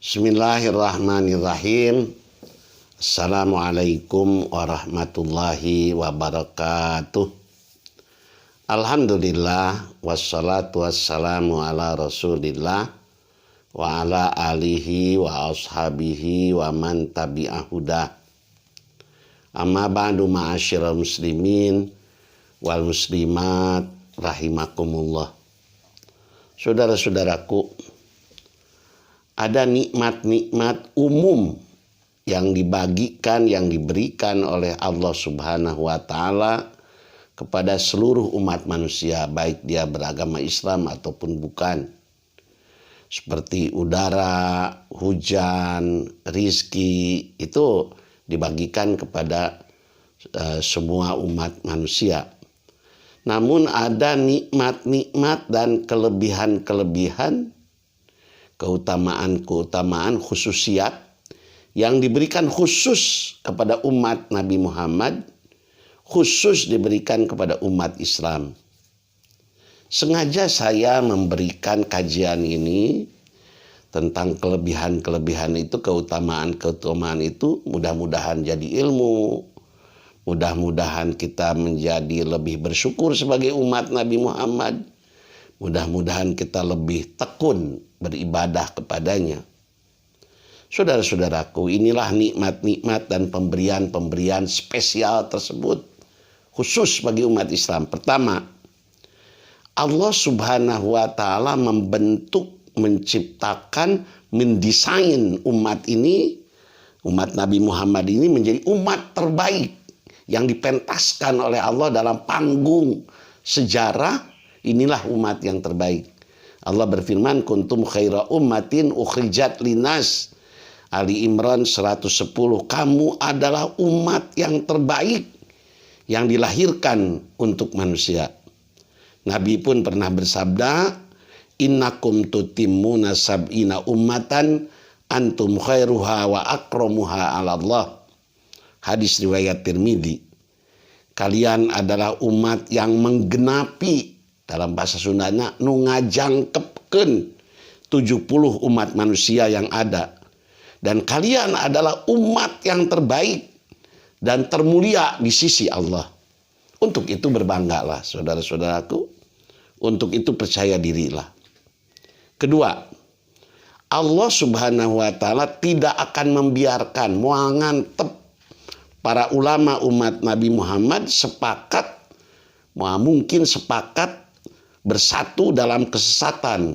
Bismillahirrahmanirrahim. Assalamualaikum warahmatullahi wabarakatuh. Alhamdulillah wassalatu wassalamu ala rasulillah wa ala alihi wa ashabihi wa man tabi'ahudah. Amma ba'du ma'asyiral muslimin wal muslimat rahimakumullah. Saudara-saudaraku, ada nikmat-nikmat umum yang dibagikan, yang diberikan oleh Allah Subhanahu wa Ta'ala kepada seluruh umat manusia, baik dia beragama Islam ataupun bukan. Seperti udara, hujan, rizki, itu dibagikan kepada semua umat manusia. Namun ada nikmat-nikmat dan kelebihan-kelebihan, keutamaan-keutamaan, khususiat yang diberikan khusus kepada umat Nabi Muhammad, khusus diberikan kepada umat Islam. Sengaja saya memberikan kajian ini tentang kelebihan-kelebihan itu, keutamaan-keutamaan itu, mudah-mudahan jadi ilmu, mudah-mudahan kita menjadi lebih bersyukur sebagai umat Nabi Muhammad, mudah-mudahan kita lebih tekun beribadah kepadanya. Saudara-saudaraku, inilah nikmat-nikmat dan pemberian-pemberian spesial tersebut khusus bagi umat Islam. Pertama, Allah Subhanahu wa Ta'ala membentuk, menciptakan, mendesain umat ini, umat Nabi Muhammad ini menjadi umat terbaik yang dipentaskan oleh Allah dalam panggung sejarah. Inilah umat yang terbaik. Allah berfirman, kuntum khaira ummatin ukhrijat linas. Ali Imran 110. Kamu adalah umat yang terbaik yang dilahirkan untuk manusia. Nabi pun pernah bersabda, innakum tutimmuna sab'ina ummatan antum khairuha wa akramuha 'ala Allah. Hadis riwayat Tirmidzi. Kalian adalah umat yang menggenapi, dalam bahasa Sundanya, nu ngajangkepkeun 70 umat manusia yang ada. Dan kalian adalah umat yang terbaik dan termulia di sisi Allah. Untuk itu berbanggalah, saudara-saudaraku. Untuk itu percaya dirilah. Kedua, Allah Subhanahu wa Ta'ala tidak akan membiarkan, ngantep para ulama umat Nabi Muhammad sepakat, mungkin sepakat bersatu dalam kesesatan.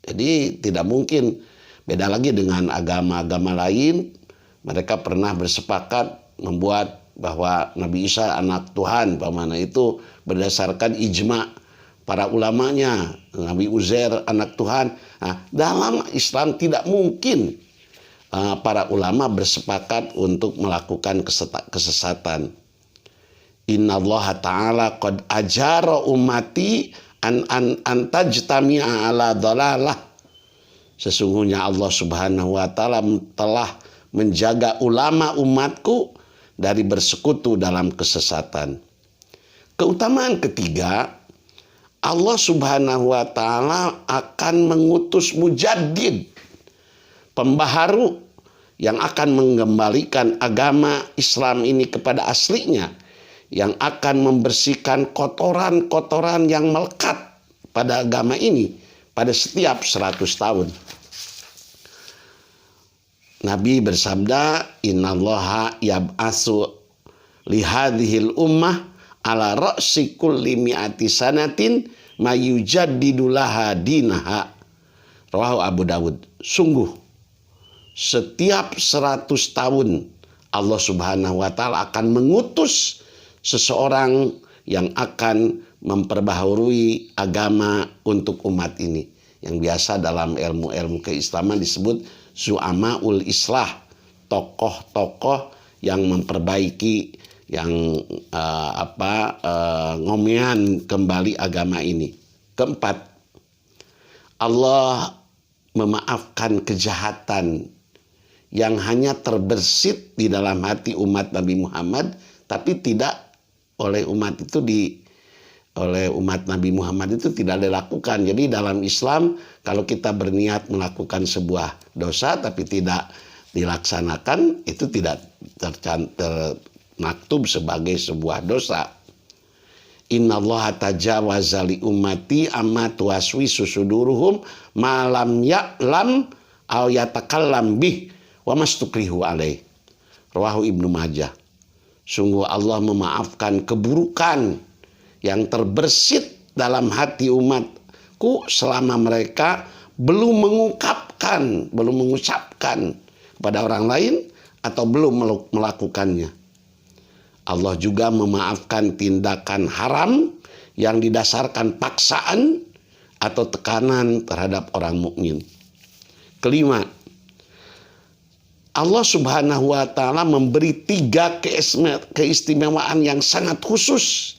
Jadi tidak mungkin. Beda lagi dengan agama-agama lain, mereka pernah bersepakat membuat bahwa Nabi Isa anak Tuhan, pamanah itu berdasarkan ijma para ulamanya, Nabi Uzair anak Tuhan. Nah, dalam Islam tidak mungkin para ulama bersepakat untuk melakukan kesesatan. Innallaha ta'ala qad ajara ummati an tajtami'a ala dhalalah. Sesungguhnya Allah Subhanahu wa Ta'ala telah menjaga ulama umatku dari bersekutu dalam kesesatan. Keutamaan ketiga, Allah Subhanahu wa Ta'ala akan mengutus mujaddid, pembaharu yang akan mengembalikan agama Islam ini kepada aslinya, yang akan membersihkan kotoran-kotoran yang melekat pada agama ini pada setiap 100 tahun. Nabi bersabda, innallaha yab'asu lihadhil ummah ala ra'si kulli mi'ati sanatin mayujaddidu laha dinaha. Rawahu Abu Dawud. Sungguh, setiap 100 tahun Allah Subhanahu wa Ta'ala akan mengutus seseorang yang akan memperbaharui agama untuk umat ini. Yang biasa dalam ilmu-ilmu keislaman disebut Zu'ama'ul Islah, tokoh-tokoh yang memperbaiki, yang ngomean kembali agama ini. Keempat, Allah memaafkan kejahatan yang hanya terbersit di dalam hati umat Nabi Muhammad, tapi tidak oleh umat itu oleh umat Nabi Muhammad itu tidak dilakukan. Jadi dalam Islam kalau kita berniat melakukan sebuah dosa tapi tidak dilaksanakan, itu tidak termaktub sebagai sebuah dosa. Innallaha tajawaza li ummati amma tuwaswisu suduruhum ma lam ya'lam aw yatakallam bih wa mastukrihu alaih. Rawahu Ibnu Majah. Sungguh Allah memaafkan keburukan yang terbersit dalam hati umatku selama mereka belum mengucapkan kepada orang lain atau belum melakukannya. Allah juga memaafkan tindakan haram yang didasarkan paksaan atau tekanan terhadap orang mukmin. Kelima, Allah Subhanahu wa Ta'ala memberi 3 keistimewaan yang sangat khusus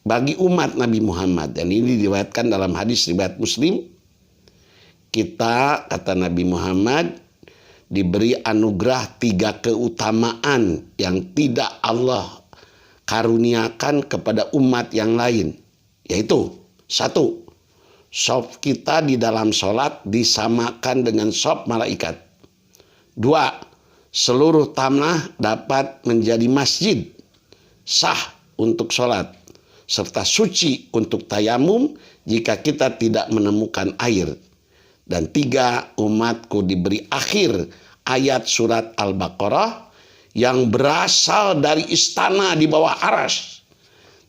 bagi umat Nabi Muhammad. Dan ini diriwayatkan dalam hadis riwayat Muslim. Kita, kata Nabi Muhammad, diberi anugerah 3 keutamaan yang tidak Allah karuniakan kepada umat yang lain. Yaitu, 1, shaf kita di dalam sholat disamakan dengan shaf malaikat. 2, seluruh tanah dapat menjadi masjid, sah untuk sholat, serta suci untuk tayamum jika kita tidak menemukan air. Dan 3, umatku diberi akhir ayat surat Al-Baqarah yang berasal dari istana di bawah arsy.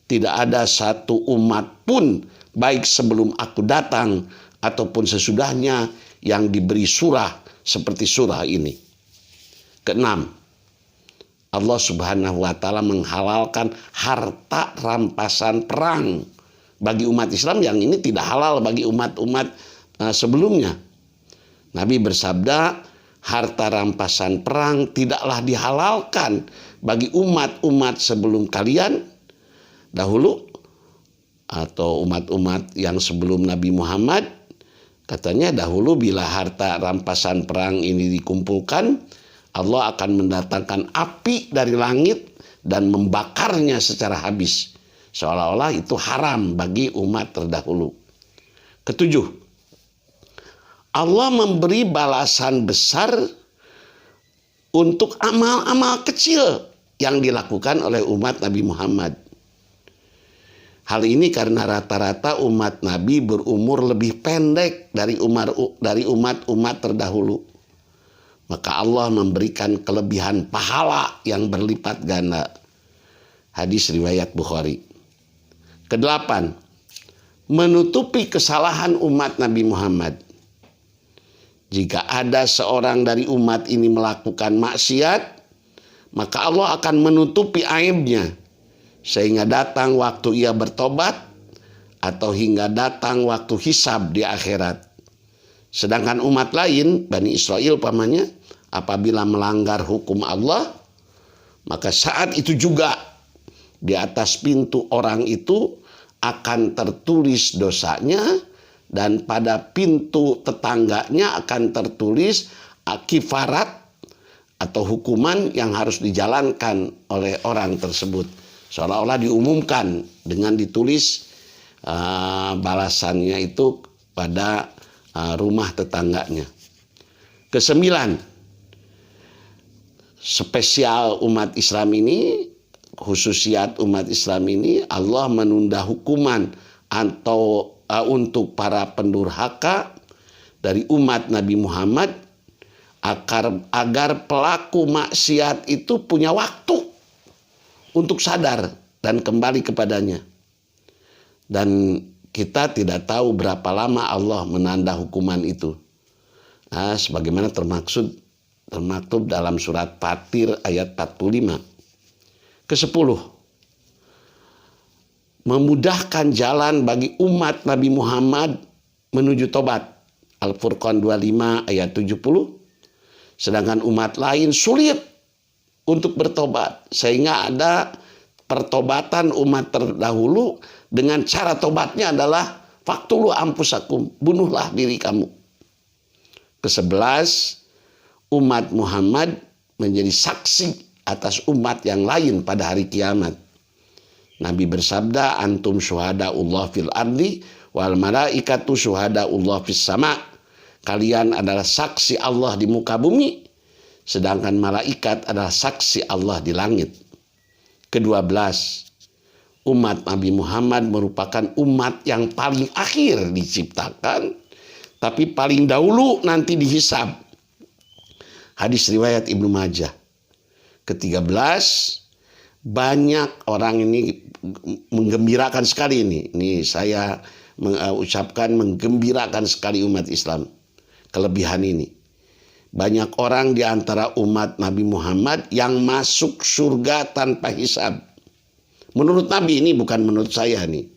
Tidak ada satu umat pun baik sebelum aku datang ataupun sesudahnya yang diberi surah seperti surah ini. Keenam, Allah Subhanahu wa Ta'ala menghalalkan harta rampasan perang bagi umat Islam yang ini tidak halal bagi umat-umat sebelumnya. Nabi bersabda, harta rampasan perang tidaklah dihalalkan bagi umat-umat sebelum kalian dahulu atau umat-umat yang sebelum Nabi Muhammad. Katanya dahulu bila harta rampasan perang ini dikumpulkan, Allah akan mendatangkan api dari langit dan membakarnya secara habis. Seolah-olah itu haram bagi umat terdahulu. Ketujuh, Allah memberi balasan besar untuk amal-amal kecil yang dilakukan oleh umat Nabi Muhammad. Hal ini karena rata-rata umat Nabi berumur lebih pendek dari umat-umat terdahulu. Maka Allah memberikan kelebihan pahala yang berlipat ganda. Hadis riwayat Bukhari. Kedelapan, menutupi kesalahan umat Nabi Muhammad. Jika ada seorang dari umat ini melakukan maksiat, maka Allah akan menutupi aibnya sehingga datang waktu ia bertobat atau hingga datang waktu hisab di akhirat. Sedangkan umat lain, Bani Israel umpamanya, apabila melanggar hukum Allah, maka saat itu juga di atas pintu orang itu akan tertulis dosanya, dan pada pintu tetangganya akan tertulis kifarat atau hukuman yang harus dijalankan oleh orang tersebut. Seolah-olah diumumkan dengan ditulis balasannya itu pada rumah tetangganya. Kesembilan, spesial umat Islam ini, khususiat umat Islam ini, Allah menunda hukuman atau untuk para pendurhaka dari umat Nabi Muhammad agar pelaku maksiat itu punya waktu untuk sadar dan kembali kepadanya. Dan kita tidak tahu berapa lama Allah menanda hukuman itu. Nah, sebagaimana termaktub dalam surat Fatir ayat 45. Kesepuluh, memudahkan jalan bagi umat Nabi Muhammad menuju tobat. Al-Furqan 25 ayat 70. Sedangkan umat lain sulit untuk bertobat. Sehingga ada pertobatan umat terdahulu dengan cara tobatnya adalah faktulu ampusakum, bunuhlah diri kamu. Ke-11, umat Muhammad menjadi saksi atas umat yang lain pada hari kiamat. Nabi bersabda, antum syuhadaullah fil ardi wal malaikatu syuhadaullah fis sama. Kalian adalah saksi Allah di muka bumi, sedangkan malaikat adalah saksi Allah di langit. Ke-12, umat Nabi Muhammad merupakan umat yang paling akhir diciptakan, tapi paling dahulu nanti dihisab. Hadis riwayat Ibnu Majah. Ke-13, banyak orang ini menggembirakan sekali ini. Ini saya mengucapkan menggembirakan sekali umat Islam. Kelebihan ini. Banyak orang di antara umat Nabi Muhammad yang masuk surga tanpa hisab. Menurut Nabi, ini bukan menurut saya nih.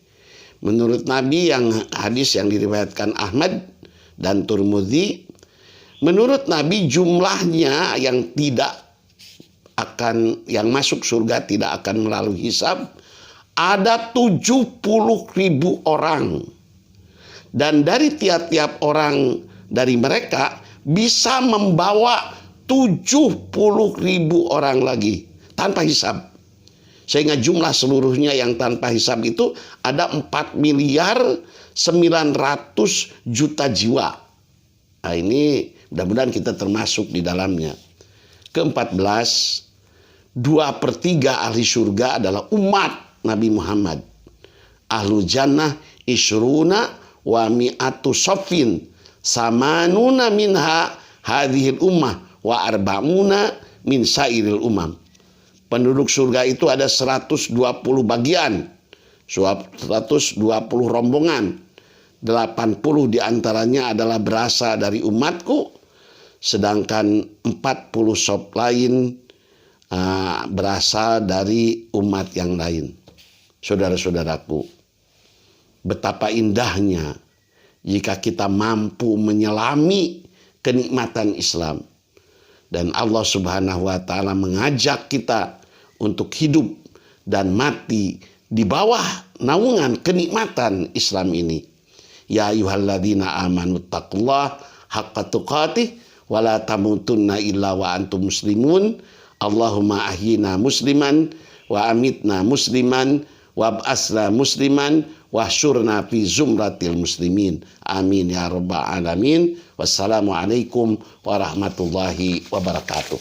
Menurut Nabi yang hadis yang diriwayatkan Ahmad dan Tirmidzi, menurut Nabi jumlahnya yang masuk surga tidak akan melalui hisab ada 70.000 orang. Dan dari tiap-tiap orang dari mereka bisa membawa 70.000 orang lagi tanpa hisab. Sehingga jumlah seluruhnya yang tanpa hisab itu ada 4.900.000.000 jiwa. Nah, ini mudah-mudahan kita termasuk di dalamnya. Ke-14, 2/3 ahli surga adalah umat Nabi Muhammad. Ahlu jannah isruna wa mi'atu sofin samanuna minha hadhil ummah wa arba'una min sairil umam. Penduduk surga itu ada 120 bagian, 120 rombongan. 80 diantaranya adalah berasal dari umatku, sedangkan 40 sop lain berasal dari umat yang lain. Saudara-saudaraku, betapa indahnya jika kita mampu menyelami kenikmatan Islam. Dan Allah Subhanahu wa ta'ala mengajak kita untuk hidup dan mati di bawah naungan kenikmatan Islam ini. Ya ayyuhalladzina amanu taqullaha haqqa tuqatih wa la tamutunna illa wa antum muslimun. Allahumma ahyina musliman wa amitna musliman wa ba'asna musliman wa syurna fi zumratil muslimin. Amin ya rabbal alamin. Wassalamualaikum warahmatullahi wabarakatuh.